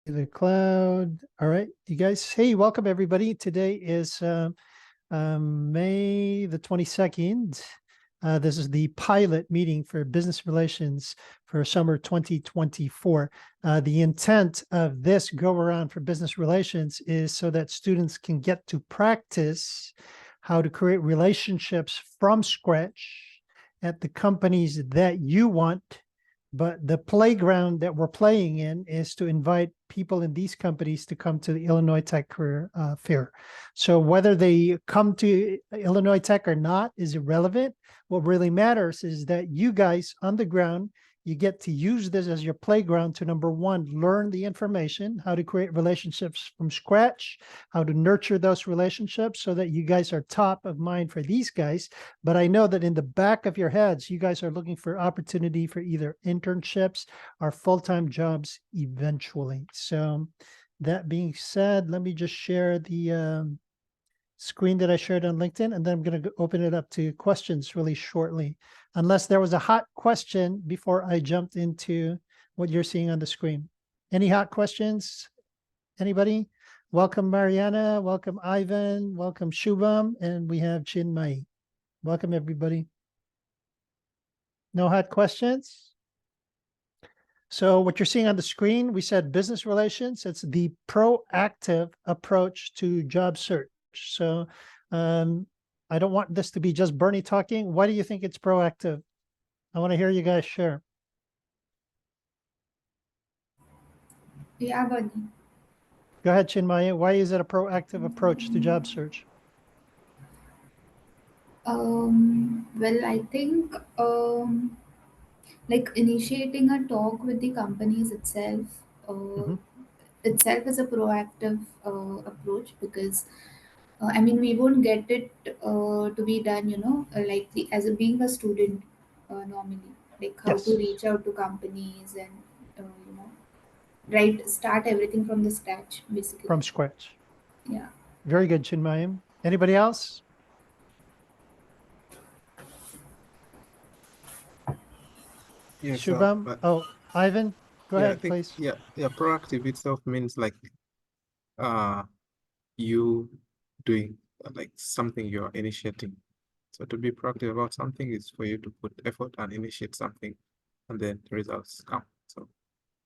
the cloud. All right, you guys. Hey, welcome everybody. Today is May the 22nd. This is the pilot meeting for business relations for summer 2024. The intent of this go around for business relations is so that students can get to practice how to create relationships from scratch at the companies that you want. But the playground that we're playing in is to invite people in these companies to come to the Illinois Tech Career Fair. So whether they come to Illinois Tech or not is irrelevant. What really matters is that you guys on the ground, you get to use this as your playground to, number one, learn the information, how to create relationships from scratch, how to nurture those relationships so that you guys are top of mind for these guys. But I know that in the back of your heads, you guys are looking for opportunity for either internships or full-time jobs eventually. So that being said, let me just share the screen that I shared on LinkedIn, and then I'm going to open it up to questions really shortly, unless there was a hot question before I jumped into what you're seeing on the screen. Any hot questions? Anybody? Welcome, Mariana. Welcome, Ivan. Welcome, Shubham. And we have Chinmay. Welcome, everybody. No hot questions? So what you're seeing on the screen, we said business relations. It's the proactive approach to job search. So I don't want this to be just Bernie talking. Why do you think it's proactive? I want to hear you guys share. Yeah, Bernie. Go ahead, Chinmaya. Why is it a proactive approach to job search? Well, I think like initiating a talk with the companies Mm-hmm. itself is a proactive approach because I mean we won't get it to be done, like as a being a student normally, like how to Yes, reach out to companies and you know right start everything from the scratch basically. from scratch. Yeah. Very good, Chinmaya. Anybody else? Yeah, so Shubham? Oh, Ivan, go yeah, I ahead, think please. proactive itself means like uh you doing like something you're initiating. So to be proactive about something is for you to put effort and initiate something, and then the results come. So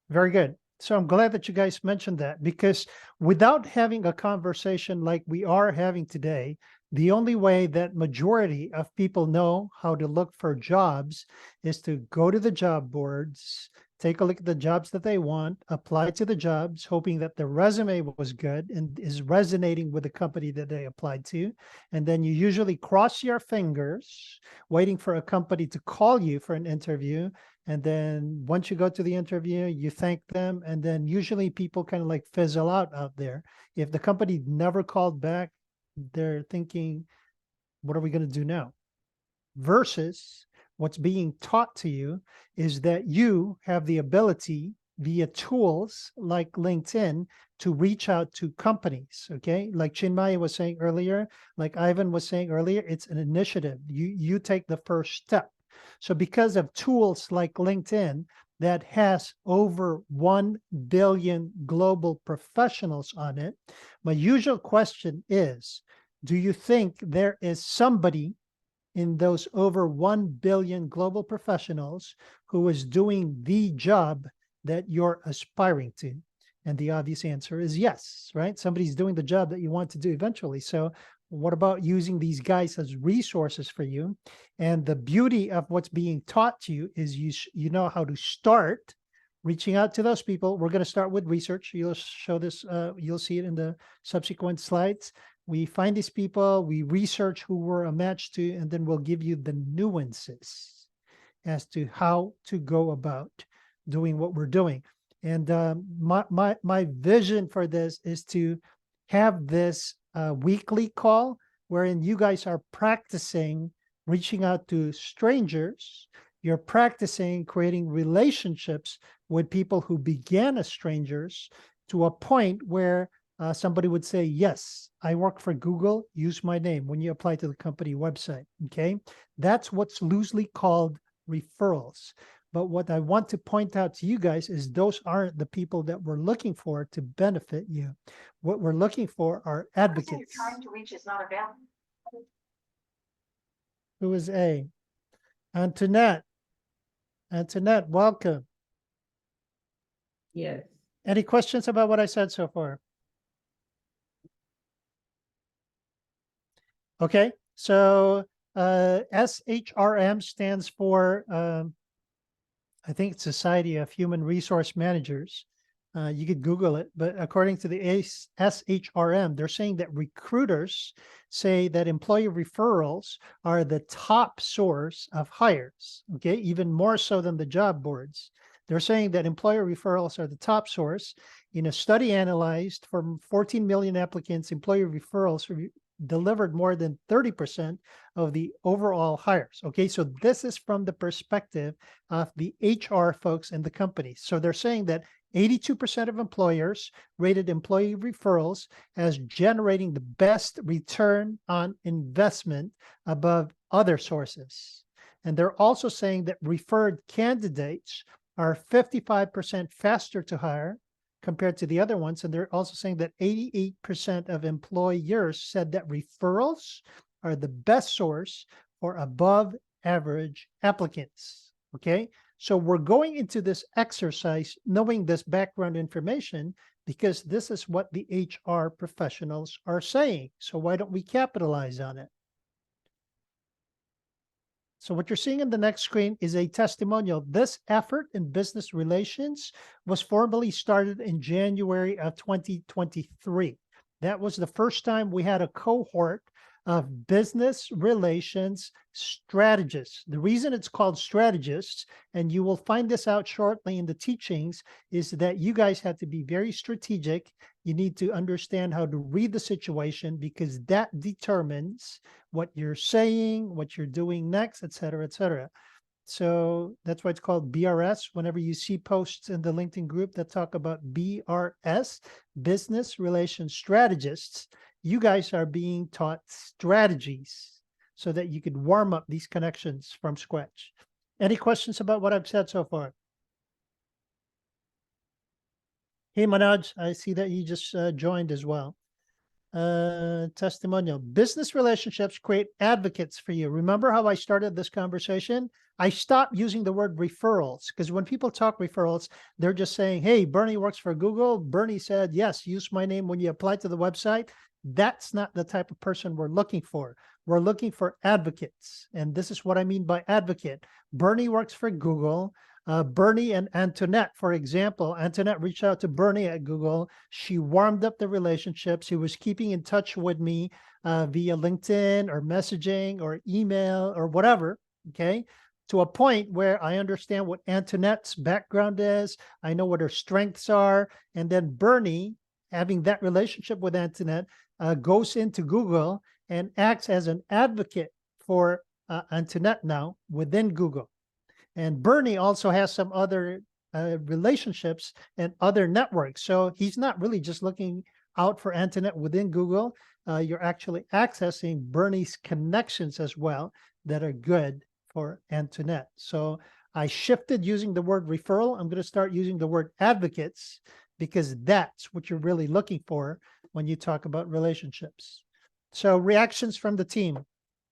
Very good. So I'm glad that you guys mentioned that, because without having a conversation like we are having today, the only way that majority of people know how to look for jobs is to go to the job boards, take a look at the jobs that they want, apply to the jobs, hoping that the resume was good and is resonating with the company that they applied to. And then you usually cross your fingers, waiting for a company to call you for an interview. And then once you go to the interview, you thank them. And then usually people kind of like fizzle out there. If the company never called back, they're thinking, what are we going to do now? Versus what's being taught to you is that you have the ability via tools like LinkedIn to reach out to companies. Okay. Like Chinmaya was saying earlier, like Ivan was saying earlier, it's an initiative. You take the first step. So because of tools like LinkedIn that has over 1 billion global professionals on it, my usual question is, do you think there is somebody in those over 1 billion global professionals who is doing the job that you're aspiring to? And the obvious answer is yes, right? Somebody's doing the job that you want to do eventually. So what about using these guys as resources for you? And the beauty of what's being taught to you is you know how to start reaching out to those people. We're going to start with research. You'll show this, you'll see it in the subsequent slides. We find these people, we research who we're a match to, and then we'll give you the nuances as to how to go about doing what we're doing. And my vision for this is to have this weekly call wherein you guys are practicing reaching out to strangers. You're practicing creating relationships with people who began as strangers to a point where somebody would say, yes, I work for Google, use my name when you apply to the company website, okay? That's what's loosely called referrals. But what I want to point out to you guys is those aren't the people that we're looking for to benefit you. What we're looking for are advocates. Trying to reach is not available. Who is A? Antoinette. Antoinette, welcome. Yes. Any questions about what I said so far? Okay, so SHRM stands for, I think it's Society of Human Resource Managers. You could Google it, but according to the SHRM, they're saying that recruiters say that employee referrals are the top source of hires, okay, even more so than the job boards. They're saying that employer referrals are the top source. In a study analyzed from 14 million applicants, employer referrals delivered more than 30% of the overall hires. Okay, so this is from the perspective of the HR folks in the company. So they're saying that 82% of employers rated employee referrals as generating the best return on investment above other sources. And they're also saying that referred candidates are 55% faster to hire compared to the other ones. And they're also saying that 88% of employers said that referrals are the best source for above average applicants. Okay, so we're going into this exercise knowing this background information because this is what the HR professionals are saying. So why don't we capitalize on it? So what you're seeing in the next screen is a testimonial. This effort in business relations was formally started in January of 2023. That was the first time we had a cohort of business relations strategists. The reason it's called strategists, and you will find this out shortly in the teachings, is that you guys have to be very strategic. You need to understand how to read the situation because that determines what you're saying, what you're doing next, et cetera, et cetera. So that's why it's called BRS. Whenever you see posts in the LinkedIn group that talk about BRS, Business Relations Strategists, you guys are being taught strategies so that you could warm up these connections from scratch. Any questions about what I've said so far? Hey, Manoj, I see that you just joined as well. Testimonial. Business relationships create advocates for you. Remember how I started this conversation? I stopped using the word referrals because when people talk referrals, they're just saying, hey, Bernie works for Google. Bernie said, yes, use my name when you apply to the website. That's not the type of person we're looking for. We're looking for advocates. And this is what I mean by advocate. Bernie works for Google. Bernie and Antoinette, for example, Antoinette reached out to Bernie at Google. She warmed up the relationship. She was keeping in touch with me via LinkedIn or messaging or email or whatever, okay, to a point where I understand what Antoinette's background is. I know what her strengths are. And then Bernie, having that relationship with Antoinette, goes into Google and acts as an advocate for Antoinette now within Google. And Bernie also has some other relationships and other networks. So he's not really just looking out for Antoinette within Google. You're actually accessing Bernie's connections as well that are good for Antoinette. So I shifted using the word referral. I'm going to start using the word advocates because that's what you're really looking for when you talk about relationships. So reactions from the team.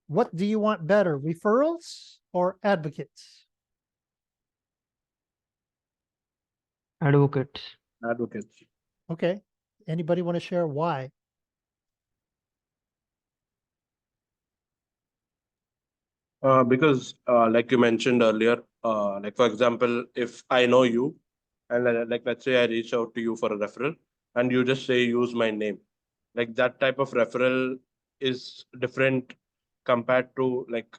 What do you want better, referrals or advocates? Advocates. Advocates. Okay. Anybody want to share why? Because like you mentioned earlier, like for example, if I know you and like let's say I reach out to you for a referral and you just say use my name, like that type of referral is different compared to like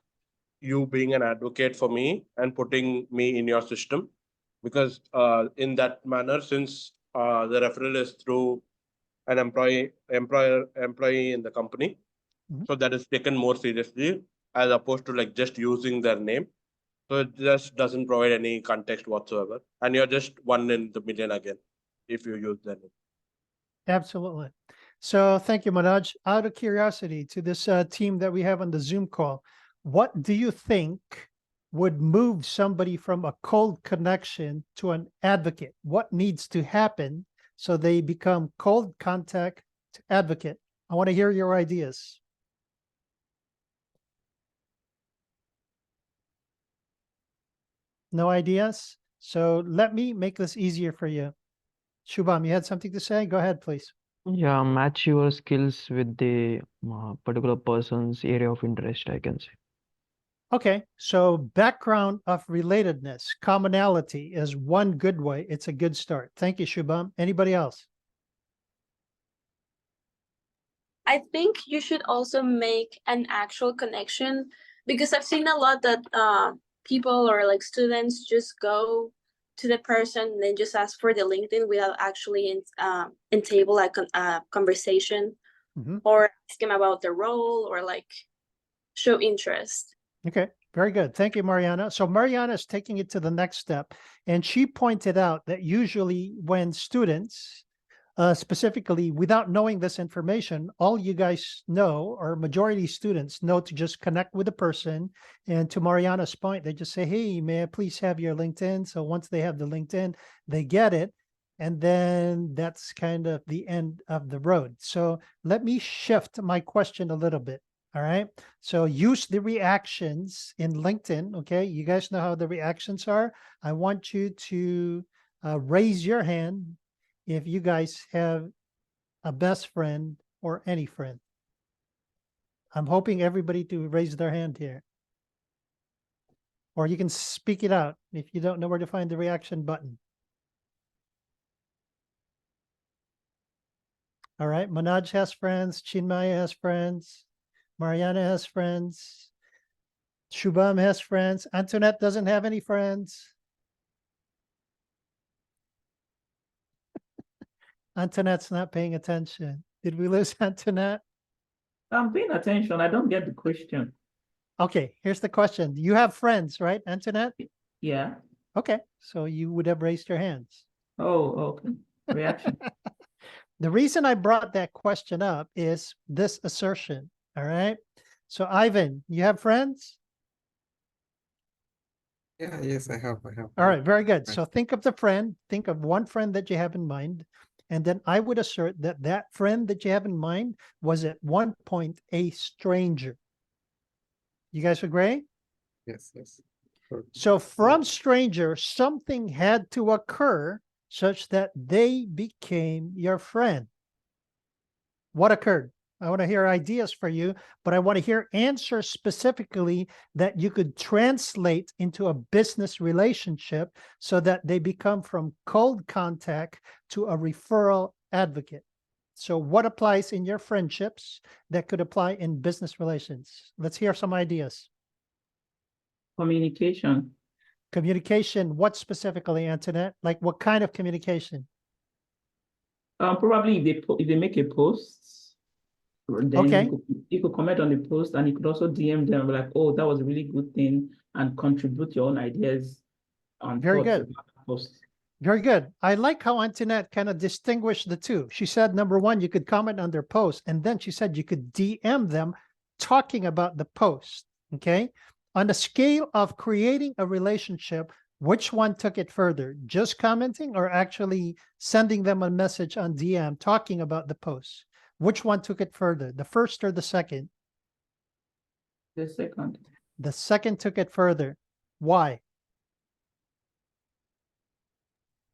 you being an advocate for me and putting me in your system. Because in that manner, since the referral is through an employee in the company, Mhm. so that is taken more seriously as opposed to like just using their name. So it just doesn't provide any context whatsoever, and you're just one in the million again if you use their name. Absolutely. So thank you, Manoj. Out of curiosity to this team that we have on the Zoom call, what do you think would move somebody from a cold connection to an advocate? What needs to happen so they become cold contact to advocate? I want to hear your ideas. No ideas? So let me make this easier for you. Shubham, you had something to say? Go ahead, please. Yeah, match your skills with the particular person's area of interest, I can say. Okay, so background of relatedness, commonality is one good way. It's a good start. Thank you, Shubham. Anybody else? I think you should also make an actual connection, because I've seen a lot that people or like students just go to the person and then just ask for the LinkedIn without actually table like a conversation or ask them about the role or like show interest. Okay, very good. Thank you, Mariana. So Mariana is taking it to the next step. And she pointed out that usually when students, specifically without knowing this information, all you guys know, or majority students know, to just connect with the person. And to Mariana's point, they just say, hey, may I please have your LinkedIn? So once they have the LinkedIn, they get it. And then that's kind of the end of the road. So let me shift my question a little bit. All right. So use the reactions in LinkedIn. Okay. You guys know how the reactions are. I want you to raise your hand if you guys have a best friend or any friend. I'm hoping everybody to raise their hand here. Or you can speak it out if you don't know where to find the reaction button. All right. Manoj has friends. Chinmaya has friends. Mariana has friends. Shubham has friends. Antoinette doesn't have any friends. Antoinette's not paying attention. Did we lose Antoinette? I'm paying attention. I don't get the question. Okay, here's the question. You have friends, right, Antoinette? Yeah. Okay, so you would have raised your hands. Oh, okay. Reaction. The reason I brought that question up is this assertion, all right? So Ivan, you have friends? Yeah, yes, I have. All right, very good. Right. So think of the friend, think of one friend that you have in mind. And then I would assert that that friend that you have in mind was at one point a stranger. You guys agree? Yes. So from stranger, something had to occur such that they became your friend. What occurred? I want to hear ideas for you, but I want to hear answers specifically that you could translate into a business relationship so that they become from cold contact to a referral advocate. So what applies in your friendships that could apply in business relations? Let's hear some ideas. Communication. Communication, what specifically, Antoinette? Like what kind of communication? Probably if they make a post, then Okay. you could comment on the post, and you could also DM them like, oh, that was a really good thing, and contribute your own ideas and Very thoughts good. about the post. Very good. I like how Antoinette kind of distinguished the two. She said, number one, you could comment on their post. And then she said you could DM them talking about the post. Okay. On the scale of creating a relationship, which one took it further? Just commenting or actually sending them a message on DM talking about the post? Which one took it further, the first or the second? The second. The second took it further. Why?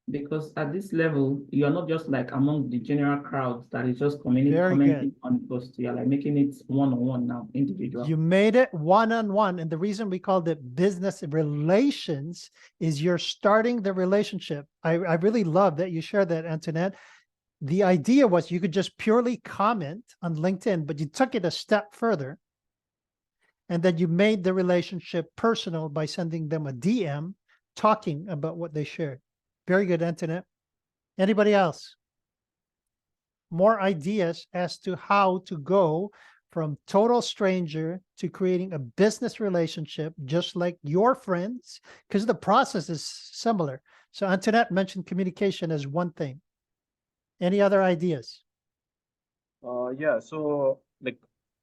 Because at this level, you are not just like among the general crowd that is just Very commenting good. on the post. You are like making it one-on-one now, individual. You made it one-on-one. And the reason we called it business relations is you're starting the relationship. I really love that you shared that, Antoinette. The idea was you could just purely comment on LinkedIn, but you took it a step further. And then you made the relationship personal by sending them a DM talking about what they shared. Very good, Antoinette. Anybody else? More ideas as to how to go from total stranger to creating a business relationship, just like your friends, because the process is similar. So Antoinette mentioned communication as one thing. Any other ideas? Yeah, so like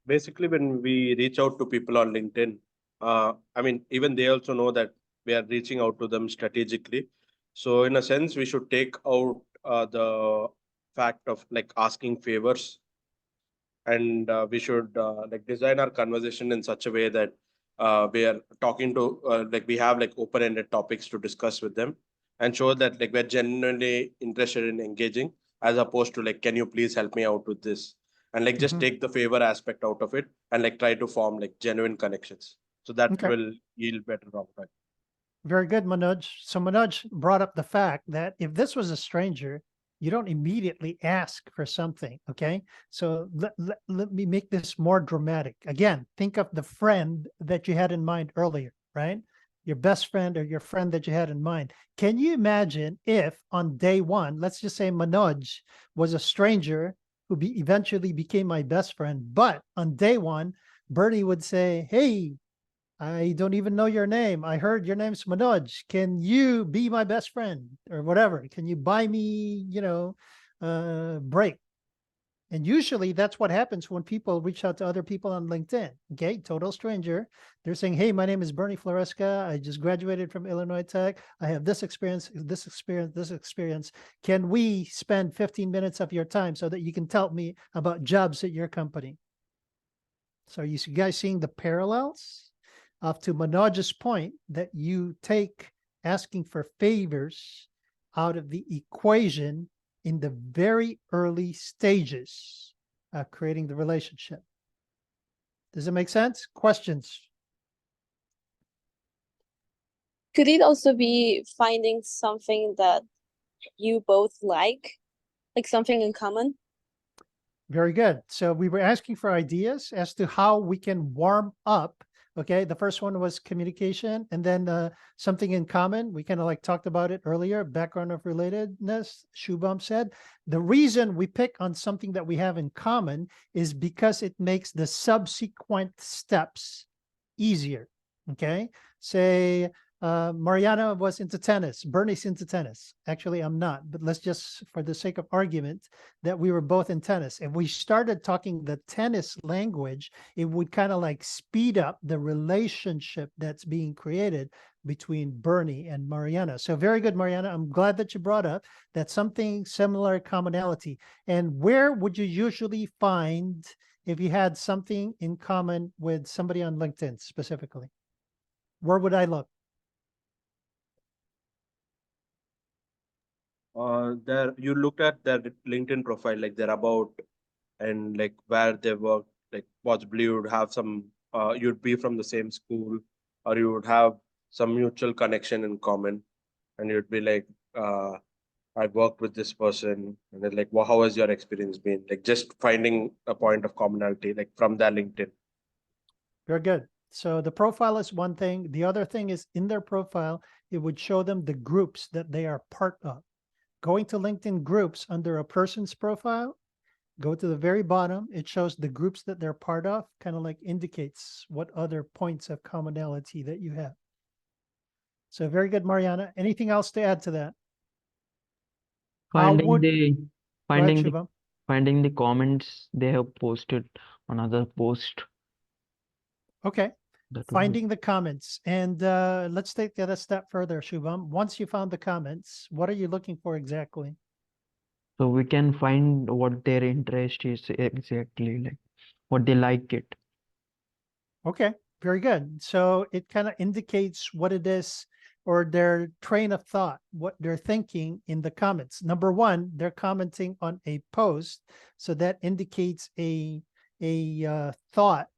basically when we reach out to people on LinkedIn, I mean, even they also know that we are reaching out to them strategically. So in a sense, we should take out the fact of like asking favors, and we should like design our conversation in such a way that we are talking to like we have like open-ended topics to discuss with them, and show that like we're genuinely interested in engaging, as opposed to like, can you please help me out with this, and like just Mhm. take the favor aspect out of it and like try to form like genuine connections, so that Okay. will yield better outcome. Very good, Manoj. So Manoj brought up the fact that if this was a stranger, you don't immediately ask for something, okay? So let me make this more dramatic. Again, think of the friend that you had in mind earlier, right? Your best friend or your friend that you had in mind. Can you imagine if on day one, let's just say Manoj was a stranger who eventually became my best friend, but on day one, Bernie would say, hey, I don't even know your name. I heard your name's Manoj. Can you be my best friend or whatever? Can you buy me, break? And usually that's what happens when people reach out to other people on LinkedIn. Okay, total stranger. They're saying, hey, my name is Bernie Floresca. I just graduated from Illinois Tech. I have this experience, this experience, this experience. Can we spend 15 minutes of your time so that you can tell me about jobs at your company? So are you guys seeing the parallels? To Manoj's point, that you take asking for favors out of the equation in the very early stages of creating the relationship. Does it make sense? Questions? Could it also be finding something that you both like something in common? Very good. So we were asking for ideas as to how we can warm up. Okay, the first one was communication, and then something in common. We kind of like talked about it earlier, background of relatedness. Shubham said the reason we pick on something that we have in common is because it makes the subsequent steps easier. Okay, say Mariana was into tennis, Bernie's into tennis. Actually, I'm not, but let's just, for the sake of argument, that we were both in tennis. If we started talking the tennis language, it would kind of like speed up the relationship that's being created between Bernie and Mariana. So very good, Mariana. I'm glad that you brought up that something similar commonality. And where would you usually find if you had something in common with somebody on LinkedIn specifically? Where would I look? There you looked at their LinkedIn profile, like their about, and like where they work, like possibly you would have some you'd be from the same school, or you would have some mutual connection in common, and you'd be like, I worked with this person, and then like, well, how has your experience been? Like just finding a point of commonality, like from their LinkedIn. Very good. So the profile is one thing. The other thing is in their profile, it would show them the groups that they are part of. Going to LinkedIn groups under a person's profile, go to the very bottom. It shows the groups that they're part of, kind of like indicates what other points of commonality that you have. So very good, Mariana. Anything else to add to that? How Finding would, the go ahead, finding the Shubham. finding the comments they have posted on other post. Okay. That would be Finding the comments. And let's take that a step further, Shubham. Once you found the comments, what are you looking for exactly? so we can find what their interest is exactly, like what they like it. Okay, very good. So it kind of indicates what it is or their train of thought, what they're thinking in the comments. Number one, they're commenting on a post. So that indicates a thought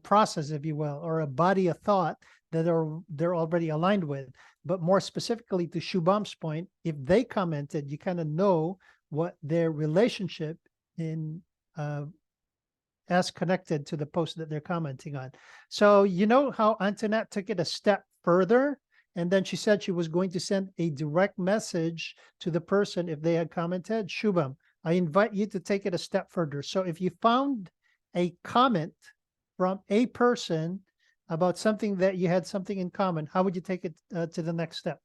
process, if you will, or a body of thought that they're already aligned with. But more specifically to Shubham's point, if they commented, you kind of know what their relationship in as connected to the post that they're commenting on. So you know how Antoinette took it a step further, and then she said she was going to send a direct message to the person if they had commented. Shubham, I invite you to take it a step further. So if you found a comment from a person about something that you had something in common, how would you take it to the next step?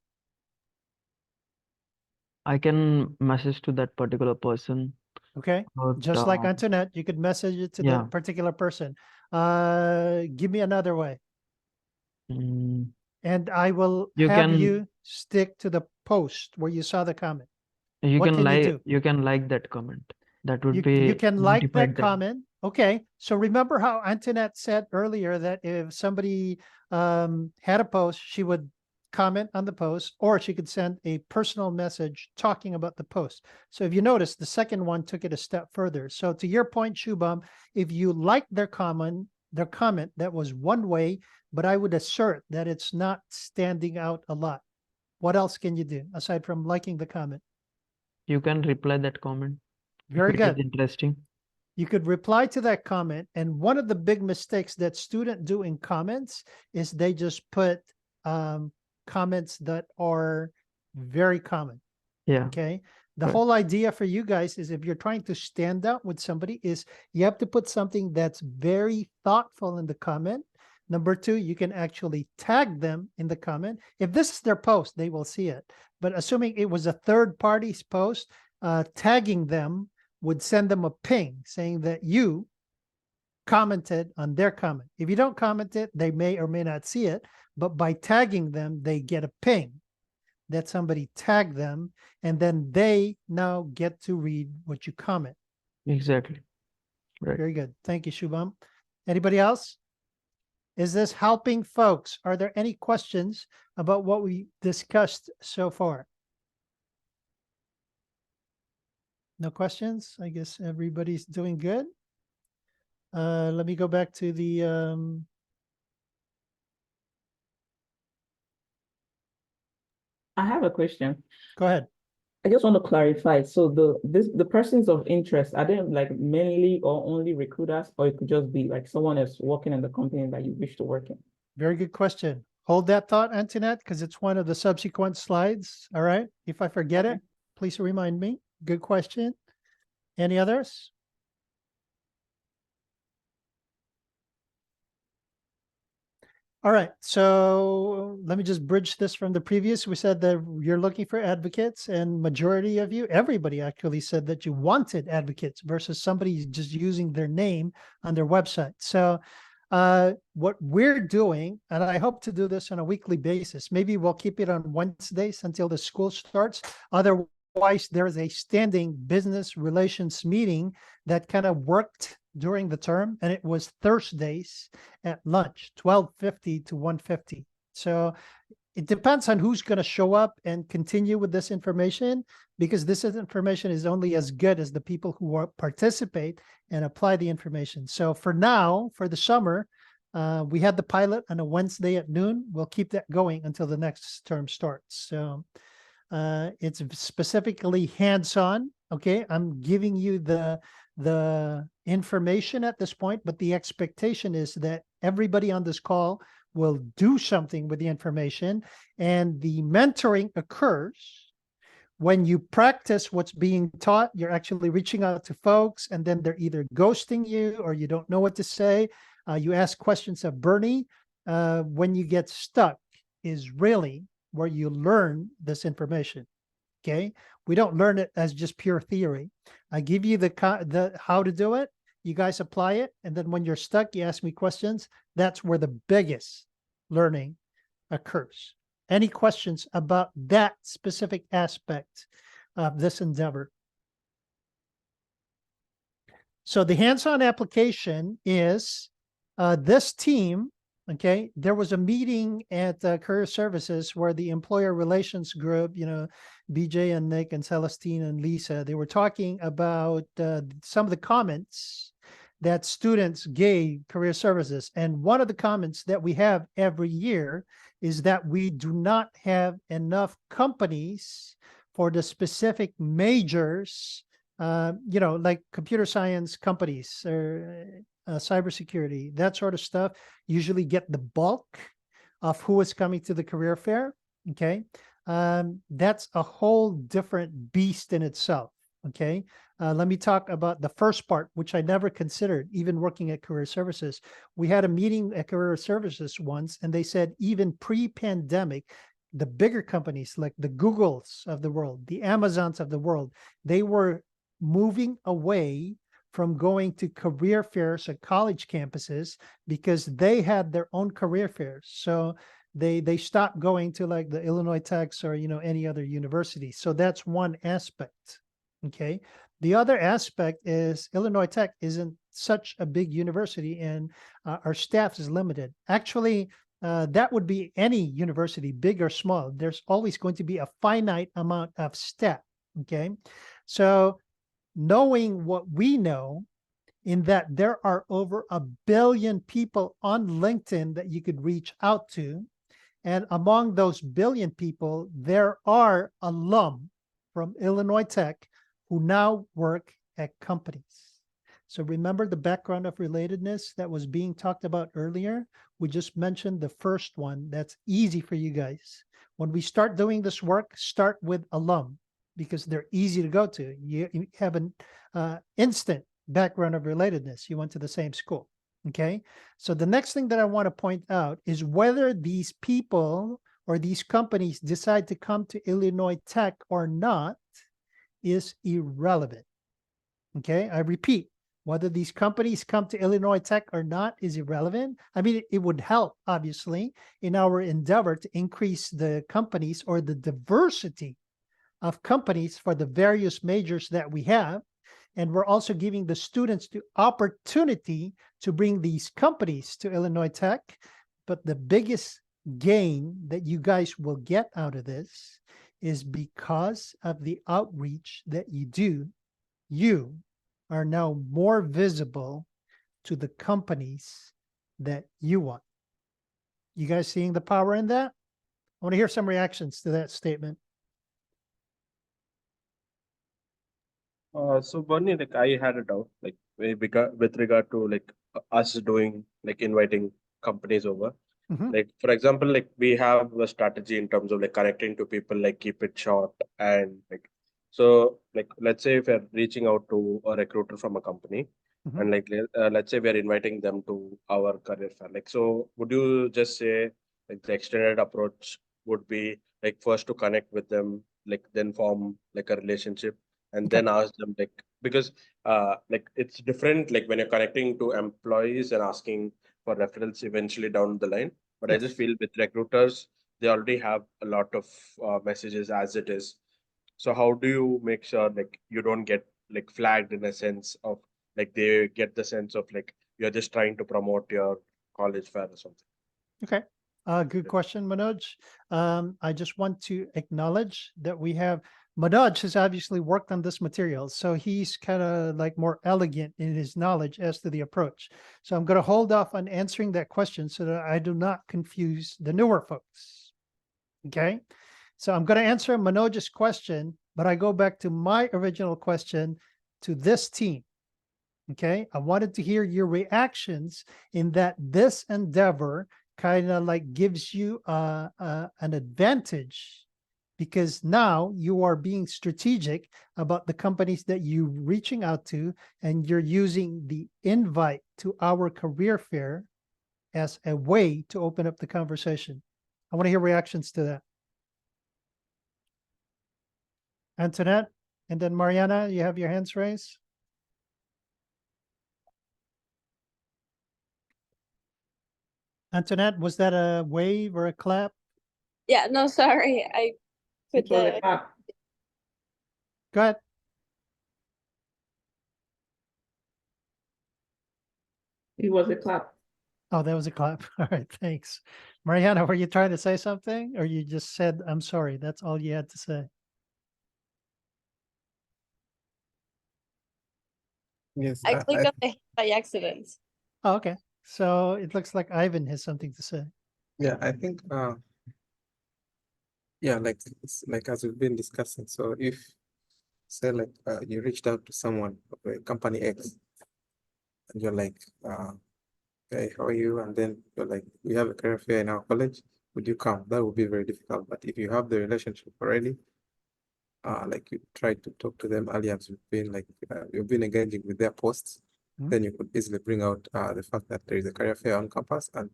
I can message to that particular person. Okay, But just like Antoinette, you could message it to yeah, that particular person. Give me another way. Mm, And I will You have can- you stick to the post where you saw the comment. You What can can you like do? you can like that comment. That would You be can like that notified them. comment. Okay. So remember how Antoinette said earlier that if somebody had a post, she would comment on the post, or she could send a personal message talking about the post. So if you notice, the second one took it a step further. So to your point, Shubham, if you like their comment, that was one way, but I would assert that it's not standing out a lot. What else can you do aside from liking the comment? You can reply that comment if Very it is good. interesting. You could reply to that comment. And one of the big mistakes that students do in comments is they just put comments that are very common. Yeah. Okay. The Right. whole idea for you guys is, if you're trying to stand out with somebody, is you have to put something that's very thoughtful in the comment. Number two, you can actually tag them in the comment. If this is their post, they will see it. But assuming it was a third party's post, tagging them would send them a ping saying that you commented on their comment. If you don't comment it, they may or may not see it, but by tagging them, they get a ping that somebody tagged them, and then they now get to read what you comment. Exactly. Right. Very good. Thank you, Shubham. Anybody else? Is this helping folks? Are there any questions about what we discussed so far? No questions? I guess everybody's doing good. Let me go back to the I have a question. go ahead. I just want to clarify. So the persons of interest, are they like mainly or only recruiters, or it could just be like someone else working in the company that you wish to work in? Very good question. Hold that thought, Antoinette, because it's one of the subsequent slides. All right. If I forget it, please remind me. Good question. Any others? All right. So let me just bridge this from the previous. We said that you're looking for advocates, and majority of you, everybody actually said that you wanted advocates versus somebody just using their name on their website. So what we're doing, and I hope to do this on a weekly basis, maybe we'll keep it on Wednesdays until the school starts. Otherwise, there's a standing business relations meeting that kind of worked during the term, and it was Thursdays at lunch, 12:50 to 1:50. So it depends on who's going to show up and continue with this information, because this information is only as good as the people who participate and apply the information. So for now, for the summer, we had the pilot on a Wednesday at noon. We'll keep that going until the next term starts. So it's specifically hands-on. Okay, I'm giving you the information at this point, but the expectation is that everybody on this call will do something with the information, and the mentoring occurs when you practice what's being taught. You're actually reaching out to folks, and then they're either ghosting you or you don't know what to say. You ask questions of Bernie. When you get stuck is really where you learn this information. Okay, we don't learn it as just pure theory. I give you the how to do it. You guys apply it, and then when you're stuck, you ask me questions. That's where the biggest learning occurs. Any questions about that specific aspect of this endeavor? So the hands-on application is this team. Okay, there was a meeting at Career Services where the employer relations group, BJ and Nick and Celestine and Lisa, they were talking about some of the comments that students gave Career Services. And one of the comments that we have every year is that we do not have enough companies for the specific majors, like computer science companies or cybersecurity, that sort of stuff, usually get the bulk of who is coming to the career fair. Okay. That's a whole different beast in itself. Okay. Let me talk about the first part, which I never considered, even working at Career Services. We had a meeting at Career Services once, and they said even pre-pandemic, the bigger companies like the Googles of the world, the Amazons of the world, they were moving away from going to career fairs at college campuses because they had their own career fairs. So they stopped going to like the Illinois Techs or, any other university. So that's one aspect. Okay. The other aspect is Illinois Tech isn't such a big university and our staff is limited. Actually, that would be any university, big or small. There's always going to be a finite amount of staff. Okay. So knowing what we know, in that there are over 1 billion people on LinkedIn that you could reach out to. And among those billion people, there are alum from Illinois Tech who now work at companies. So remember the background of relatedness that was being talked about earlier? We just mentioned the first one. That's easy for you guys. When we start doing this work, start with alum because they're easy to go to. You have an instant background of relatedness. You went to the same school. Okay. So the next thing that I want to point out is whether these people or these companies decide to come to Illinois Tech or not is irrelevant. Okay. I repeat, whether these companies come to Illinois Tech or not is irrelevant. I mean, it would help, obviously, in our endeavor to increase the companies or the diversity of companies for the various majors that we have. And we're also giving the students the opportunity to bring these companies to Illinois Tech. But the biggest gain that you guys will get out of this is because of the outreach that you do, you are now more visible to the companies that you want. You guys seeing the power in that? I want to hear some reactions to that statement. So Bernie, like I had a doubt, like with regard to like us doing like inviting companies over. Mhm. Like for example, like we have a strategy in terms of like connecting to people, like keep it short and like so like let's say if we're reaching out to a recruiter from a company Mhm. and like let's say we're inviting them to our career fair. Like so would you just say like the extended approach would be like first to connect with them, like then form like a relationship and Okay. then ask them like because like it's different like when you're connecting to employees and asking for referrals eventually down the line. But I just Yes. feel with recruiters, they already have a lot of messages as it is. So how do you make sure like you don't get like flagged in a sense of like they get the sense of like you're just trying to promote your college fair or something? Okay. Good question, Manoj. I just want to acknowledge that we have Manoj has obviously worked on this material, so he's kind of like more elegant in his knowledge as to the approach. So I'm going to hold off on answering that question so that I do not confuse the newer folks. Okay. So I'm going to answer Manoj's question, but I go back to my original question to this team. Okay. I wanted to hear your reactions in that this endeavor kind of like gives you an advantage because now you are being strategic about the companies that you're reaching out to, and you're using the invite to our career fair as a way to open up the conversation. I want to hear reactions to that. Antoinette, and then Mariana, you have your hands raised. Antoinette, was that a wave or a clap? Yeah, no, sorry. I put It was a the clap. Go ahead. It was a clap. Oh, that was a clap. All right, thanks. Mariana, were you trying to say something or you just said, I'm sorry, that's all you had to say? Yes, I clicked on the hit by accident. Oh, okay. So it looks like Ivan has something to say. yeah, I think yeah, like it's like as we've been discussing. So if say like you reached out to someone, company X, and you're like, hey, how are you? And then you're like, we have a career fair in our college. Would you come? That would be very difficult. But if you have the relationship already, like you tried to talk to them earlier, as you've been engaging with their posts, then you could easily bring out the fact that there is a career fair on campus, and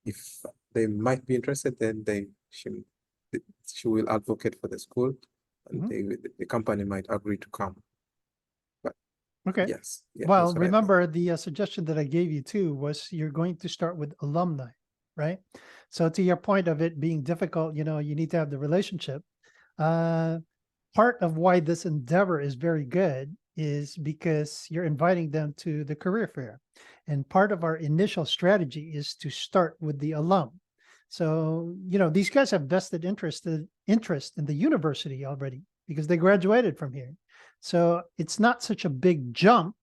if they might be interested, then she will advocate for the school, and the company might agree to come. But Okay. Yes. Yeah, Well, that's what I think. remember the suggestion that I gave you too was you're going to start with alumni, right? So to your point of it being difficult, you need to have the relationship. Part of why this endeavor is very good is because you're inviting them to the career fair. And part of our initial strategy is to start with the alum. So, these guys have vested interest in the university already because they graduated from here. So it's not such a big jump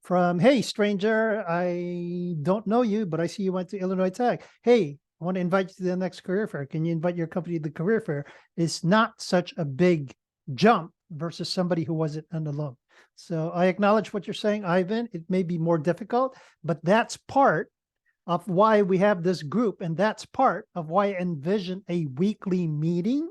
from, hey, stranger, I don't know you, but I see you went to Illinois Tech. Hey, I want to invite you to the next career fair. Can you invite your company to the career fair? It's not such a big jump versus somebody who wasn't an alum. So I acknowledge what you're saying, Ivan. It may be more difficult, but that's part of why we have this group. And that's part of why I envision a weekly meeting.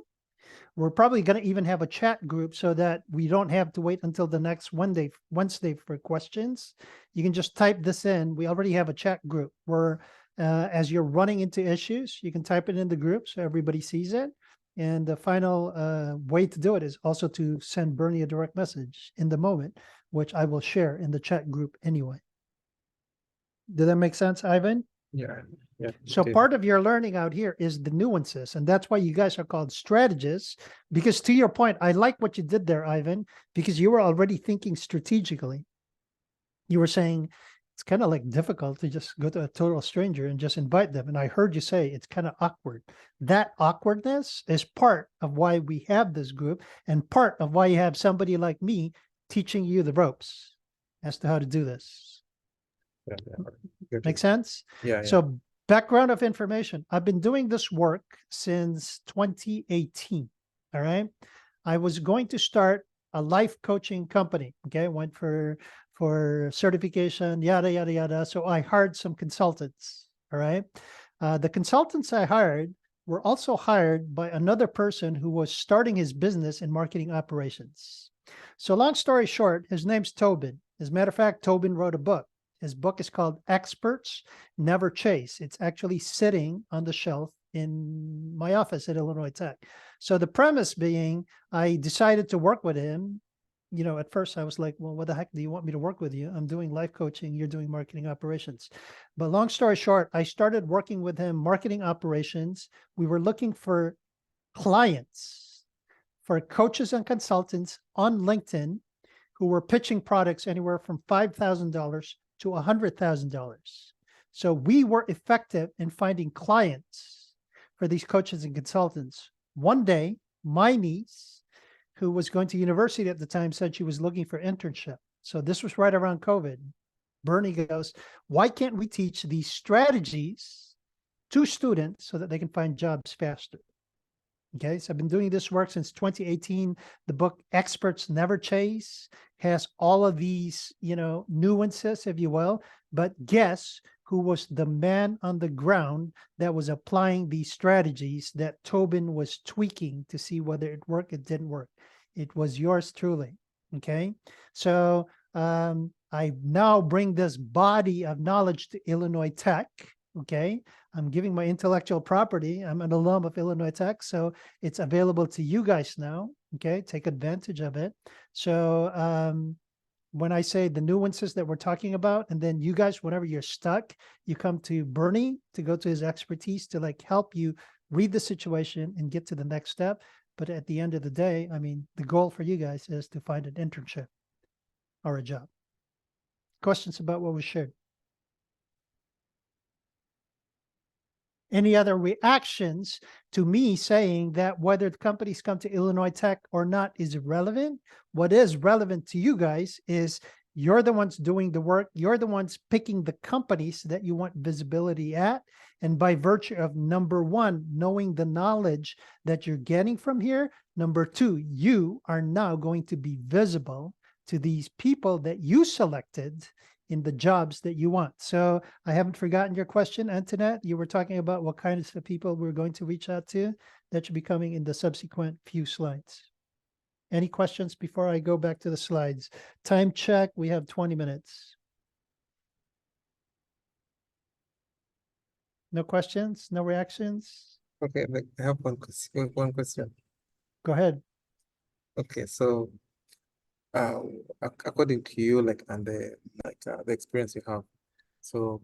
We're probably going to even have a chat group so that we don't have to wait until the next Wednesday for questions. You can just type this in. We already have a chat group where as you're running into issues, you can type it in the group so everybody sees it. And the final way to do it is also to send Bernie a direct message in the moment, which I will share in the chat group anyway. Did that make sense, Ivan? Yeah. Yeah. So it is. part of your learning out here is the nuances, and that's why you guys are called strategists, because to your point, I like what you did there, Ivan, because you were already thinking strategically. You were saying it's kind of like difficult to just go to a total stranger and just invite them. And I heard you say it's kind of awkward. That awkwardness is part of why we have this group and part of why you have somebody like me teaching you the ropes as to how to do this. Yeah, yeah. Good. Make sense? Yeah, yeah. So background of information. I've been doing this work since 2018. All right. I was going to start a life coaching company. Okay. Went for certification, yada, yada, yada. So I hired some consultants. All right. The consultants I hired were also hired by another person who was starting his business in marketing operations. So long story short, his name's Tobin. As a matter of fact, Tobin wrote a book. His book is called Experts Never Chase. It's actually sitting on the shelf in my office at Illinois Tech. So the premise being, I decided to work with him. At first I was like, well, what the heck do you want me to work with you? I'm doing life coaching. You're doing marketing operations. But long story short, I started working with him, marketing operations. We were looking for clients, for coaches and consultants on LinkedIn who were pitching products anywhere from $5,000 to $100,000. So we were effective in finding clients for these coaches and consultants. One day, my niece, who was going to university at the time, said she was looking for internship. So this was right around COVID. Bernie goes, why can't we teach these strategies to students so that they can find jobs faster? Okay, so I've been doing this work since 2018. The book Experts Never Chase has all of these, nuances, if you will. But guess who was the man on the ground that was applying these strategies that Tobin was tweaking to see whether it worked, it didn't work. It was yours truly. Okay, so I now bring this body of knowledge to Illinois Tech. Okay, I'm giving my intellectual property. I'm an alum of Illinois Tech, so it's available to you guys now. Okay, take advantage of it. So when I say the nuances that we're talking about, and then you guys, whenever you're stuck, you come to Bernie to go to his expertise to help you read the situation and get to the next step. But at the end of the day, the goal for you guys is to find an internship or a job. Questions about what was shared? Any other reactions to me saying that whether the companies come to Illinois Tech or not is irrelevant? What is relevant to you guys is you're the ones doing the work. You're the ones picking the companies that you want visibility at. And by virtue of number one, knowing the knowledge that you're getting from here, number two, you are now going to be visible to these people that you selected in the jobs that you want. So I haven't forgotten your question, Antoinette. You were talking about what kinds of people we're going to reach out to. That should be coming in the subsequent few slides. Any questions before I go back to the slides? Time check, we have 20 minutes. No questions, no reactions? Okay, like I have one question. Go ahead. Okay, so according to you, like, and the the experience you have. So,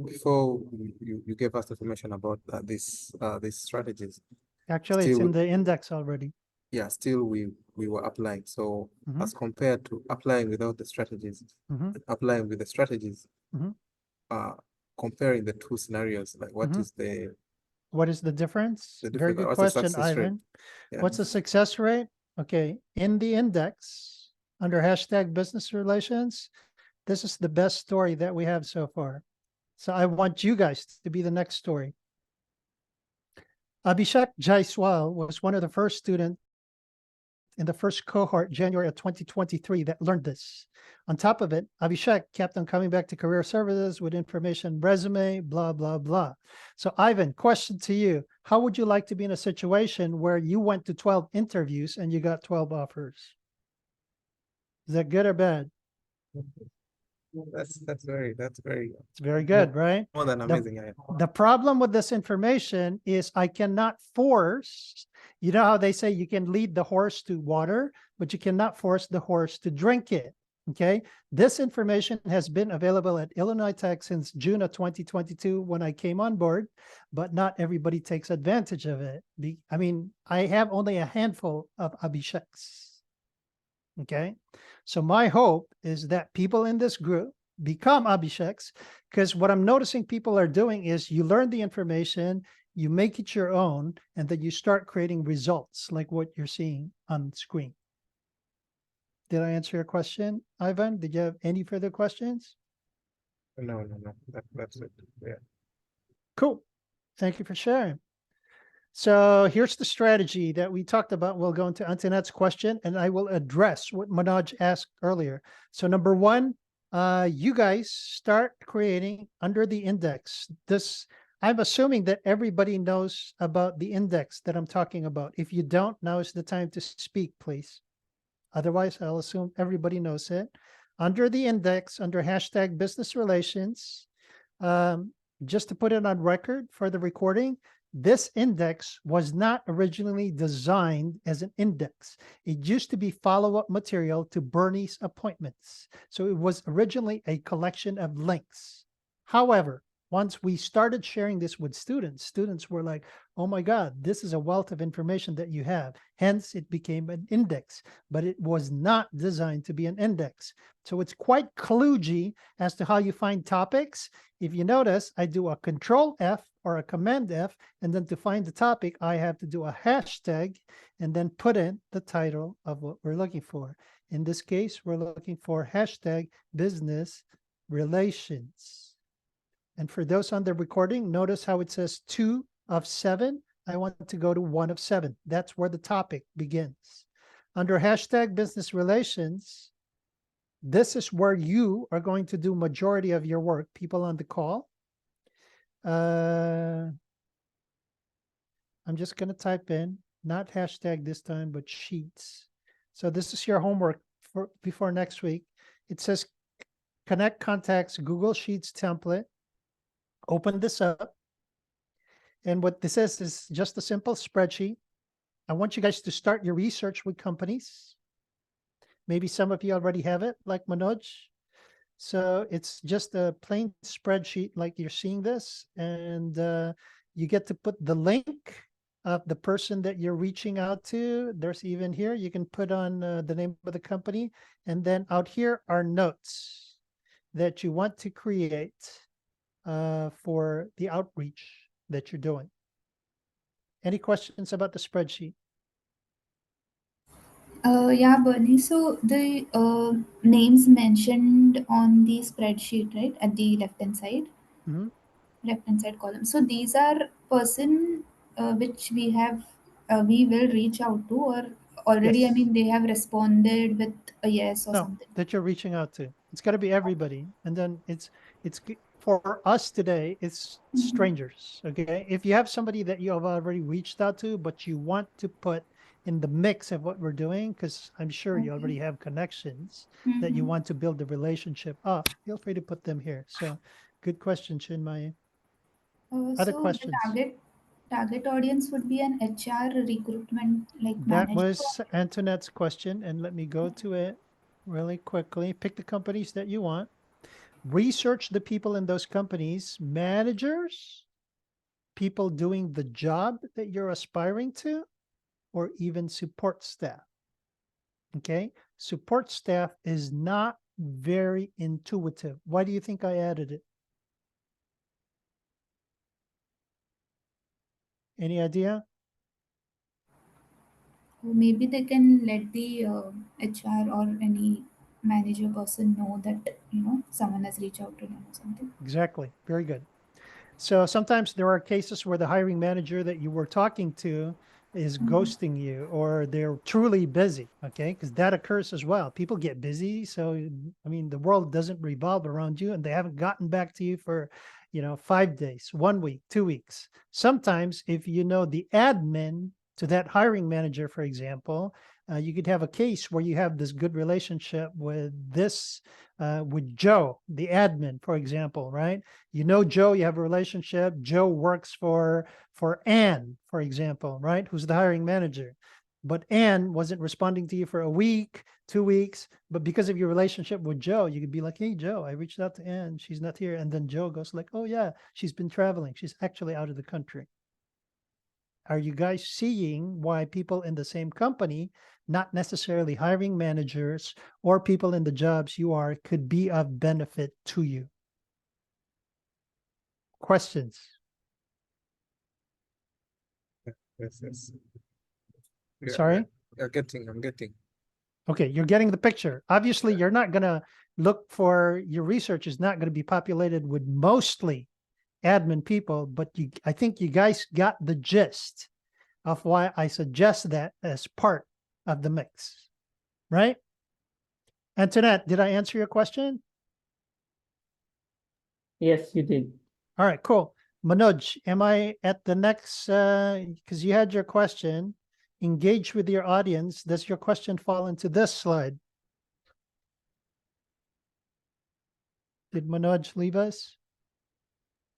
before you gave us information about these strategies, Actually, it's still, in the index already. yeah, still we were applying. So Mhm. as compared to applying without the strategies, Mhm. and applying with the strategies, Mhm. comparing the two scenarios, like what Mhm. is the What is the difference? Very difference? good What's the question, success rate? Ivan. Yeah. What's the success rate? Okay, in the index, under hashtag business relations, this is the best story that we have so far. So I want you guys to be the next story. Abhishek Jaiswal was one of the first students in the first cohort, January of 2023, that learned this. On top of it, Abhishek kept on coming back to career services with information, resume, blah, blah, blah. So Ivan, question to you. How would you like to be in a situation where you went to 12 interviews and you got 12 offers? Is that good or bad? That's very It's very good, right? more than amazing. Yeah. The problem with this information is I cannot force, you know how they say you can lead the horse to water, but you cannot force the horse to drink it. Okay. This information has been available at Illinois Tech since June of 2022 when I came on board, but not everybody takes advantage of it. I mean, I have only a handful of Abhisheks. Okay. So my hope is that people in this group become Abhisheks, because what I'm noticing people are doing is you learn the information, you make it your own, and then you start creating results like what you're seeing on screen. Did I answer your question, Ivan? Did you have any further questions? No. That's it. Yeah. Cool. Thank you for sharing. So here's the strategy that we talked about. We'll go into Antoinette's question, and I will address what Manoj asked earlier. So number one, you guys start creating under the index. I'm assuming that everybody knows about the index that I'm talking about. If you don't, now is the time to speak, please. Otherwise, I'll assume everybody knows it. Under the index, under hashtag business relations, just to put it on record for the recording, this index was not originally designed as an index. It used to be follow-up material to Bernie's appointments. So it was originally a collection of links. However, once we started sharing this with students, students were like, oh my God, this is a wealth of information that you have. Hence, it became an index, but it was not designed to be an index. So it's quite kludgy as to how you find topics. If you notice, I do a Control F or a Command F, and then to find the topic, I have to do a hashtag and then put in the title of what we're looking for. In this case, we're looking for hashtag business relations. And for those on the recording, notice how it says 2 of 7. I want to go to 1 of 7. That's where the topic begins. Under hashtag business relations, this is where you are going to do majority of your work, people on the call. I'm just going to type in, not hashtag this time, but sheets. So this is your homework for before next week. It says connect contacts, Google Sheets template. Open this up. And what this is just a simple spreadsheet. I want you guys to start your research with companies. Maybe some of you already have it, like Manoj. So it's just a plain spreadsheet like you're seeing this. And you get to put the link of the person that you're reaching out to. There's even here, you can put on the name of the company. And then out here are notes that you want to create for the outreach that you're doing. Any questions about the spreadsheet? Yeah, Bernie. So the names mentioned on the spreadsheet, right, at the Mhm. left hand side column. So these are person which we will reach out to, or already. I Yes. mean, they have responded with a yes or No, something. that you're reaching out to. It's got to be everybody. And then for us today, it's Mhm. strangers. Okay. If you have somebody that you have already reached out to, but you want to put in the mix of what we're doing, because I'm sure you Okay. already have connections that you Mm-hmm. want to build the relationship up, feel free to put them here. So good question, Chinmay. Other So questions? target audience would be an HR recruitment like That manager. was Antoinette's question, and let me go to it really quickly. Pick the companies that you want. Research the people in those companies, managers, people doing the job that you're aspiring to, or even support staff. Okay, support staff is not very intuitive. Why do you think I added it? Any idea? Or maybe they can let the HR or any manager person know that someone has reached out to them or something. Exactly. Very good. So sometimes there are cases where the hiring manager that you were talking to is ghosting you, or they're truly busy. Okay, because that occurs as well. People get busy. So, I mean, the world doesn't revolve around you, and they haven't gotten back to you for, 5 days, 1 week, 2 weeks. Sometimes if you know the admin to that hiring manager, for example, you could have a case where you have this good relationship with with Joe, the admin, for example, right? You know Joe, you have a relationship. Joe works for Anne, for example, right? Who's the hiring manager. But Anne wasn't responding to you for a week, 2 weeks, but because of your relationship with Joe, you could be like, hey, Joe, I reached out to Anne. She's not here. And then Joe goes like, oh, yeah, she's been traveling. She's actually out of the country. Are you guys seeing why people in the same company, not necessarily hiring managers or people in the jobs you are, could be of benefit to you? Questions? Yes. Yeah, Sorry? I'm getting. Okay, you're getting the picture. Obviously, you're not going to look for, your research is not going to be populated with mostly admin people, but I think you guys got the gist of why I suggest that as part of the mix, right? Antoinette, did I answer your question? Yes, you did. All right, cool. Manoj, am I at the next, because you had your question, engage with your audience. Does your question fall into this slide? Did Manoj leave us?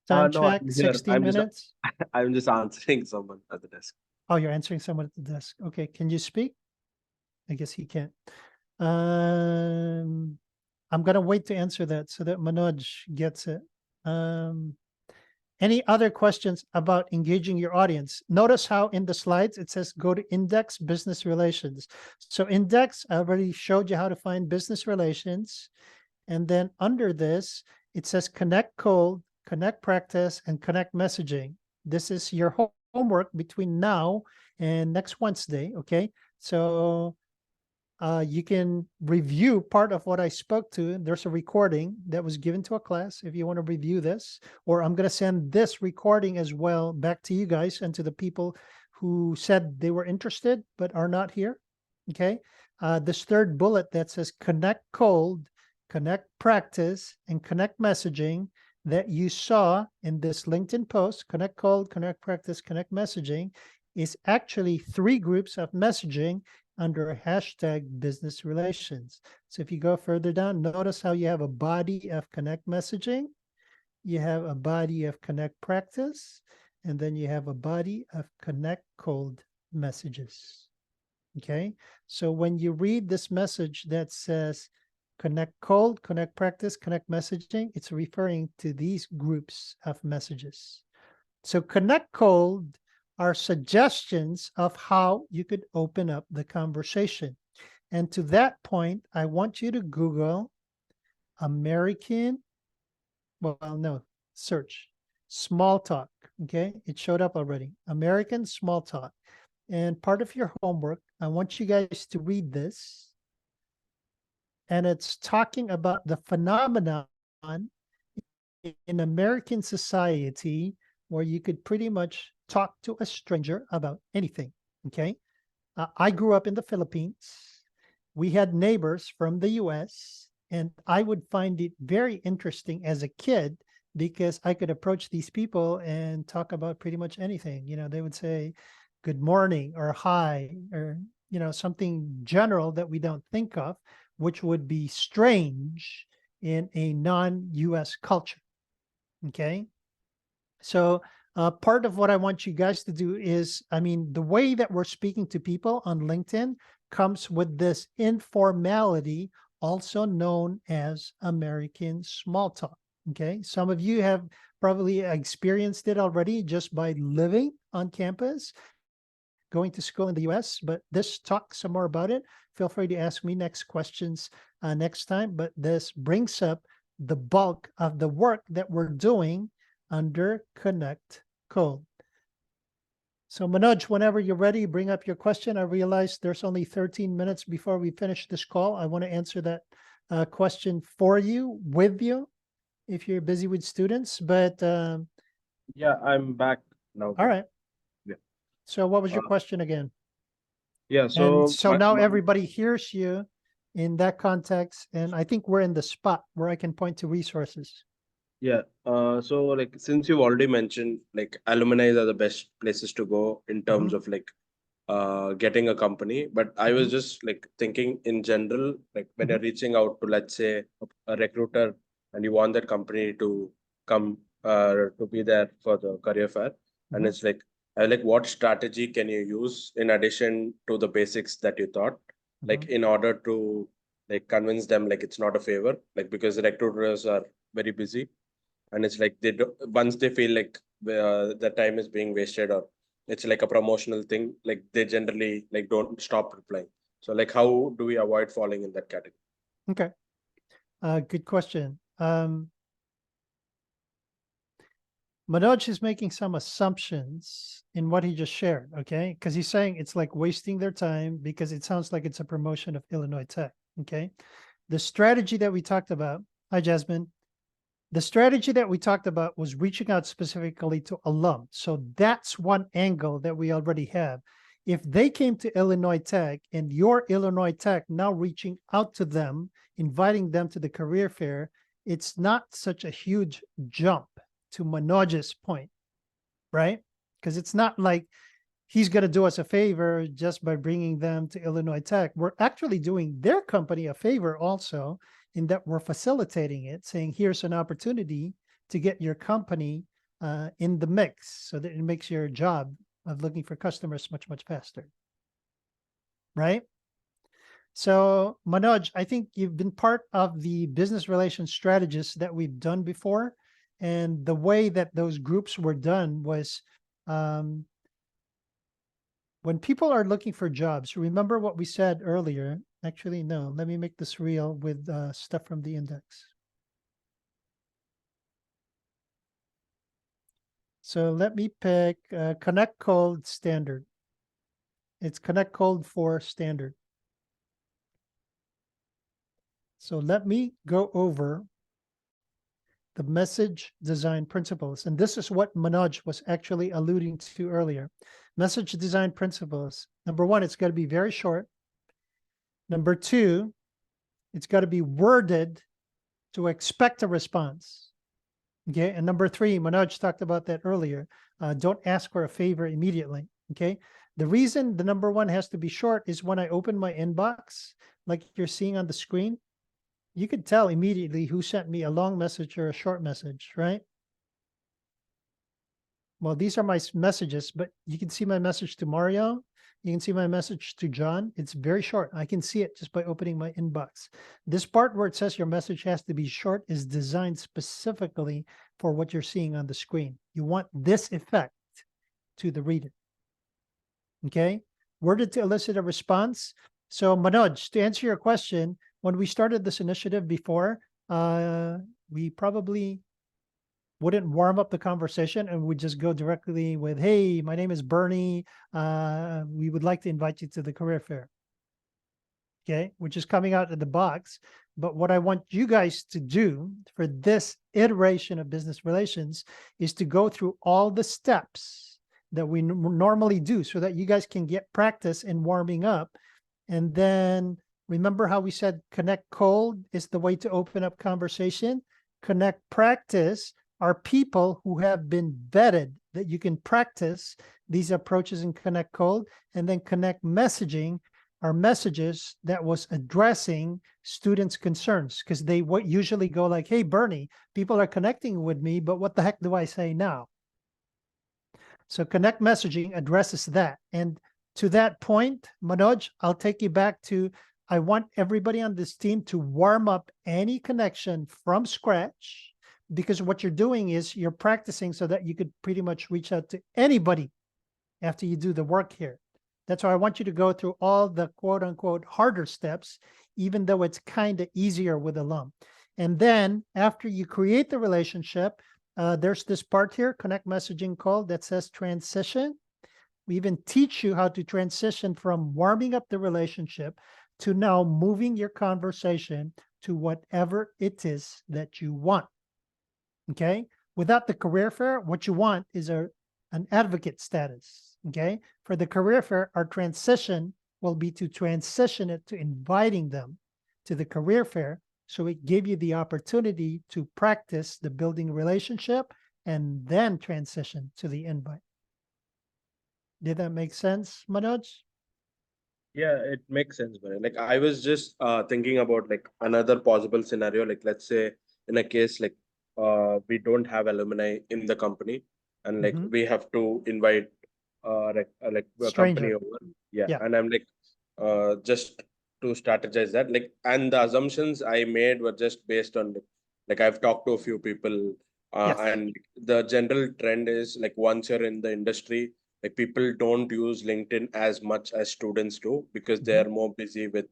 Time No, I'm check, here. 16 minutes. I'm just answering someone at the desk. Oh, you're answering someone at the desk. Okay, can you speak? I guess he can't. I'm going to wait to answer that so that Manoj gets it. Any other questions about engaging your audience? Notice how in the slides it says go to index business relations. So index, I already showed you how to find business relations. And then under this, it says connect cold, connect practice, and connect messaging. This is your homework between now and next Wednesday, okay? So you can review part of what I spoke to. There's a recording that was given to a class if you want to review this, or I'm going to send this recording as well back to you guys and to the people who said they were interested but are not here, okay? This third bullet that says connect cold, connect practice, and connect messaging that you saw in this LinkedIn post, connect cold, connect practice, connect messaging, is actually 3 groups of messaging under hashtag business relations. So if you go further down, notice how you have a body of connect messaging, you have a body of connect practice, and then you have a body of connect cold messages. Okay, so when you read this message that says connect cold, connect practice, connect messaging, it's referring to these groups of messages. So connect cold are suggestions of how you could open up the conversation. And to that point, I want you to Google American, search small talk. Okay, it showed up already. American small talk. And part of your homework, I want you guys to read this. And it's talking about the phenomenon in American society where you could pretty much talk to a stranger about anything, okay? I grew up in the Philippines. We had neighbors from the US, and I would find it very interesting as a kid because I could approach these people and talk about pretty much anything. They would say good morning or hi or, something general that we don't think of, which would be strange in a non-US culture, okay? So part of what I want you guys to do is, I mean, the way that we're speaking to people on LinkedIn comes with this informality, also known as American small talk. Okay. Some of you have probably experienced it already just by living on campus, going to school in the US, but this talk some more about it. Feel free to ask me next questions next time, but this brings up the bulk of the work that we're doing under Connect Code. So Manoj, whenever you're ready, bring up your question. I realize there's only 13 minutes before we finish this call. I want to answer that question for you, with you, if you're busy with students, but Yeah, I'm back now. all right. Yeah. So what was your question again? Yeah, And so so now everybody hears you in that context, and I think we're in the spot where I can point to resources. yeah, so like since you've already mentioned like alumni are the best places to go in terms of like getting a company, but I was just like thinking in general, like when you're reaching out to, let's say, a recruiter and you want that company to come to be there for the career fair, and it's like what strategy can you use in addition to the basics that you thought, like in order to like convince them like it's not a favor, like because the recruiters are very busy, and it's like they do, once they feel like the time is being wasted or it's like a promotional thing, like they generally like don't stop replying. So like how do we avoid falling in that category? Okay. Good question. Manoj is making some assumptions in what he just shared, okay? Because he's saying it's like wasting their time because it sounds like it's a promotion of Illinois Tech, okay? The strategy that we talked about, hi, Jasmine. The strategy that we talked about was reaching out specifically to alum. So that's one angle that we already have. If they came to Illinois Tech and your Illinois Tech now reaching out to them, inviting them to the career fair, it's not such a huge jump to Manoj's point, right? Because it's not like he's going to do us a favor just by bringing them to Illinois Tech. We're actually doing their company a favor also, in that we're facilitating it, saying here's an opportunity to get your company in the mix so that it makes your job of looking for customers much, much faster, right? So Manoj, I think you've been part of the business relations strategists that we've done before. And the way that those groups were done was when people are looking for jobs, remember what we said earlier. Actually, no, let me make this real with stuff from the index. So let me pick Connect Code Standard. It's Connect Code for Standard. So let me go over the message design principles. And this is what Manoj was actually alluding to earlier. Message design principles. Number one, it's got to be very short. Number two, it's got to be worded to expect a response. Okay. And number three, Manoj talked about that earlier. Don't ask for a favor immediately. Okay. The reason the number one has to be short is when I open my inbox, like you're seeing on the screen, you could tell immediately who sent me a long message or a short message, right? Well, these are my messages, but you can see my message to Mario. You can see my message to John. It's very short. I can see it just by opening my inbox. This part where it says your message has to be short is designed specifically for what you're seeing on the screen. You want this effect to the reader. Okay? Worded to elicit a response. So Manoj, to answer your question, when we started this initiative before, we probably wouldn't warm up the conversation and would just go directly with, hey, my name is Bernie. We would like to invite you to the career fair. Okay, which is coming out of the box. But what I want you guys to do for this iteration of business relations is to go through all the steps that we normally do so that you guys can get practice in warming up. And then remember how we said connect cold is the way to open up conversation? Connect practice are people who have been vetted that you can practice these approaches in connect cold, and then connect messaging are messages that was addressing students' concerns, because they usually go like, hey, Bernie, people are connecting with me, but what the heck do I say now? So connect messaging addresses that. And to that point, Manoj, I'll take you back to, I want everybody on this team to warm up any connection from scratch, because what you're doing is you're practicing so that you could pretty much reach out to anybody after you do the work here. That's why I want you to go through all the quote unquote harder steps, even though it's kind of easier with alum. And then after you create the relationship, there's this part here, connect messaging call, that says transition. We even teach you how to transition from warming up the relationship to now moving your conversation to whatever it is that you want. Okay. Without the career fair, what you want is an advocate status. Okay. For the career fair, our transition will be to transition it to inviting them to the career fair. So it gave you the opportunity to practice the building relationship and then transition to the invite. Did that make sense, Manoj? Yeah, it makes sense, but like I was just thinking about like another possible scenario. Like let's say in a case like we don't have alumni in the company, and like Mhm. we have to invite like a company Stranger. over. Yeah, Yeah. and I'm like just to strategize that, like, and the assumptions I made were just based on like I've talked to a few people, Yes. and the general trend is like once you're in the industry, like people don't use LinkedIn as much as students do because Mhm. they're more busy with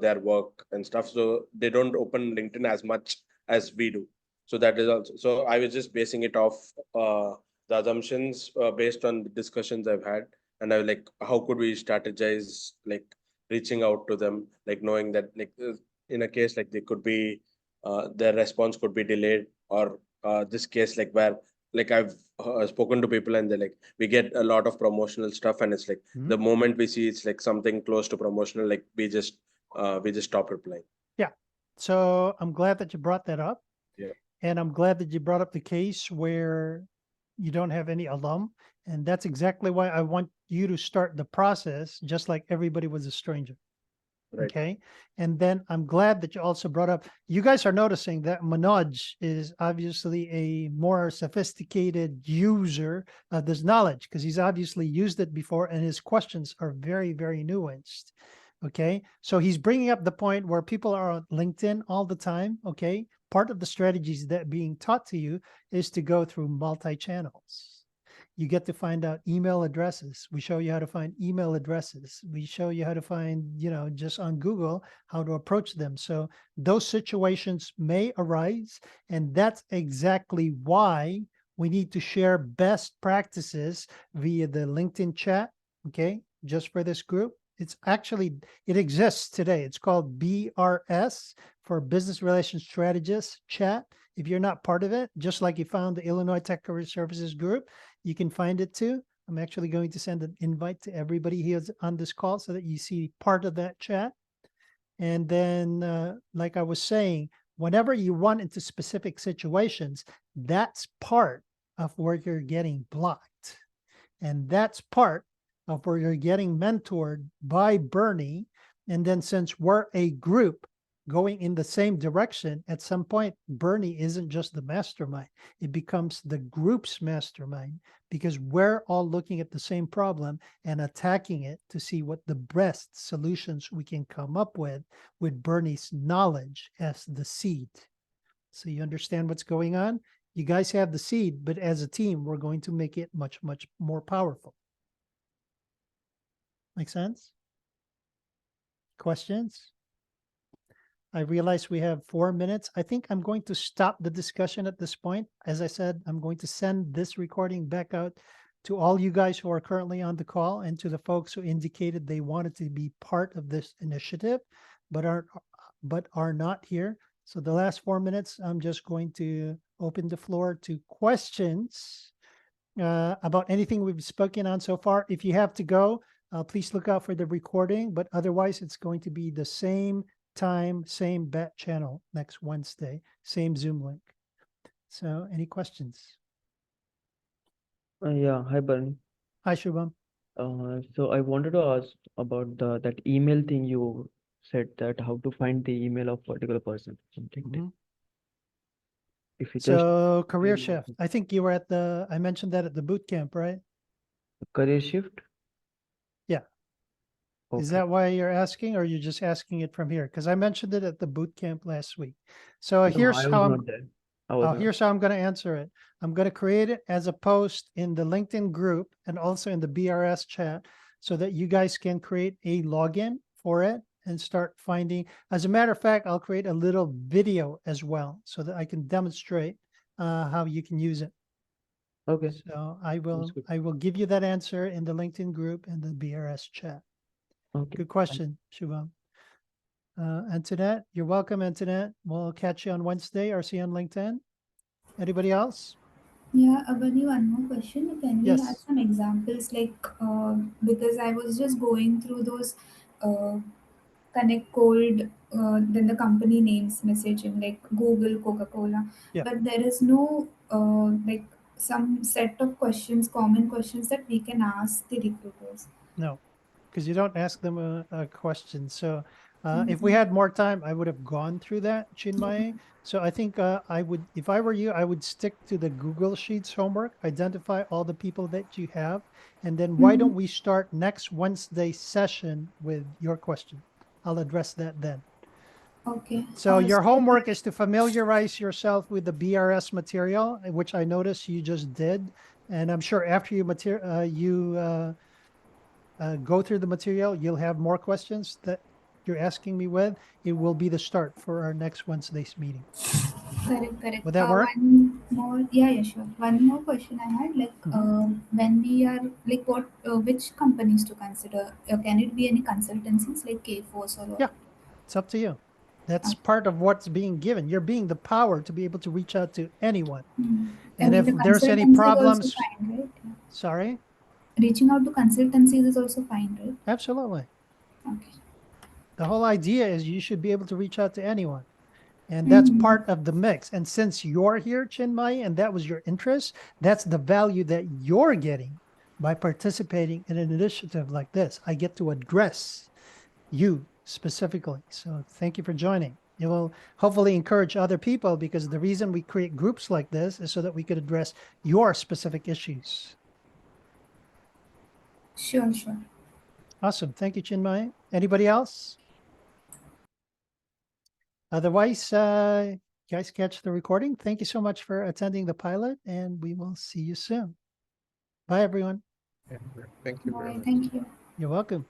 their work and stuff, so they don't open LinkedIn as much as we do. So that is also, so I was just basing it off the assumptions based on the discussions I've had, and I was like, how could we strategize like reaching out to them, like knowing that like in a case like they could be their response could be delayed, or this case like where like I've spoken to people and they're like, we get a lot of promotional stuff, and it's like Mhm. the moment we see it's like something close to promotional, like we just stop replying. Yeah. So I'm glad that you brought that up. Yeah. And I'm glad that you brought up the case where you don't have any alum. And that's exactly why I want you to start the process just like everybody was a stranger. Right. Okay. And then I'm glad that you also brought up, you guys are noticing that Manoj is obviously a more sophisticated user of this knowledge because he's obviously used it before and his questions are very, very nuanced. Okay. So he's bringing up the point where people are on LinkedIn all the time. Okay. Part of the strategies that being taught to you is to go through multi-channels. You get to find out email addresses. We show you how to find email addresses. We show you how to find, just on Google, how to approach them. So those situations may arise. And that's exactly why we need to share best practices via the LinkedIn chat. Okay. Just for this group. It exists today. It's called BRS for Business Relations Strategists chat. If you're not part of it, just like you found the Illinois Tech Career Services group, you can find it too. I'm actually going to send an invite to everybody here on this call so that you see part of that chat. And then, like I was saying, whenever you run into specific situations, that's part of where you're getting blocked. And that's part of where you're getting mentored by Bernie. And then since we're a group going in the same direction, at some point, Bernie isn't just the mastermind. It becomes the group's mastermind because we're all looking at the same problem and attacking it to see what the best solutions we can come up with Bernie's knowledge as the seed. So you understand what's going on? You guys have the seed, but as a team, we're going to make it much, much more powerful. Make sense? Questions? I realize we have 4 minutes. I think I'm going to stop the discussion at this point. As I said, I'm going to send this recording back out to all you guys who are currently on the call and to the folks who indicated they wanted to be part of this initiative, but are not here. So the last 4 minutes, I'm just going to open the floor to questions about anything we've spoken on so far. If you have to go, please look out for the recording, but otherwise it's going to be the same time, same bat channel next Wednesday, same Zoom link. So any questions? Yeah, hi Barney. Hi, Shubham. So I wanted to ask about that email thing you said, that how to find the email of particular person, something like that. Mhm. If you just So career shift. I think you were I mentioned that at the boot camp, right? Career shift? Yeah. Is Okay. that why you're asking, or you're just asking it from here? Because I mentioned it at the boot camp last week. So No, here's I was how I'm not there. I was not. here's how I'm going to answer it. I'm going to create it as a post in the LinkedIn group and also in the BRS chat so that you guys can create a login for it and start finding. As a matter of fact, I'll create a little video as well so that I can demonstrate how you can use it. Okay. So good. I will give you that answer in the LinkedIn group and the BRS chat. Okay. Good question, Shubham. Antoinette, you're welcome, Antoinette. We'll catch you on Wednesday or see you on LinkedIn. Anybody else? Yeah, Abani, one more question. Can we have Yes. some examples? Like, because I was just going through those uh, connect cold, then the company names messaging, like Google, Coca-Cola, Yeah. but there is no like some set of questions, common questions that we can ask the recruiters. No, because you don't ask them a question. So if we Mhm. had more time, I would have gone through that, Chinmay. So I think I would, if I were you, I would stick to the Google Sheets homework, identify all the people that you have, and then why don't Mhm. we start next Wednesday session with your question? I'll address that then. Okay. So your So homework is to familiarize yourself with the BRS material, which I noticed you just did. And I'm sure after you go through the material, you'll have more questions that you're asking me with. It will be the start for our next Wednesday's meeting. correct, correct. Would that work? One more, yeah, sure. One more question I had, like, Mhm. when we are like, which companies to consider? Can it be any consultancies like K-Force or what? Yeah, it's up to you. That's Okay. part of what's being given. You're being the power to be able to reach out to anyone. I And mean, if the there's any consultancy is also problems, fine, right? Yeah. sorry, Reaching out to consultancies is also fine, right? absolutely. Okay. The whole idea is you should be able to reach out to anyone. And that's Mm-hmm. part of the mix. And since you're here, Chinmay, and that was your interest, that's the value that you're getting by participating in an initiative like this. I get to address you specifically. So thank you for joining. It will hopefully encourage other people, because the reason we create groups like this is so that we could address your specific issues. Sure, sure. Awesome. Thank you, Chinmay. Anybody else? Otherwise, guys, catch the recording. Thank you so much for attending the pilot, and we will see you soon. Bye, everyone. Yeah, thank you very Bye. much. Thank you. You're welcome.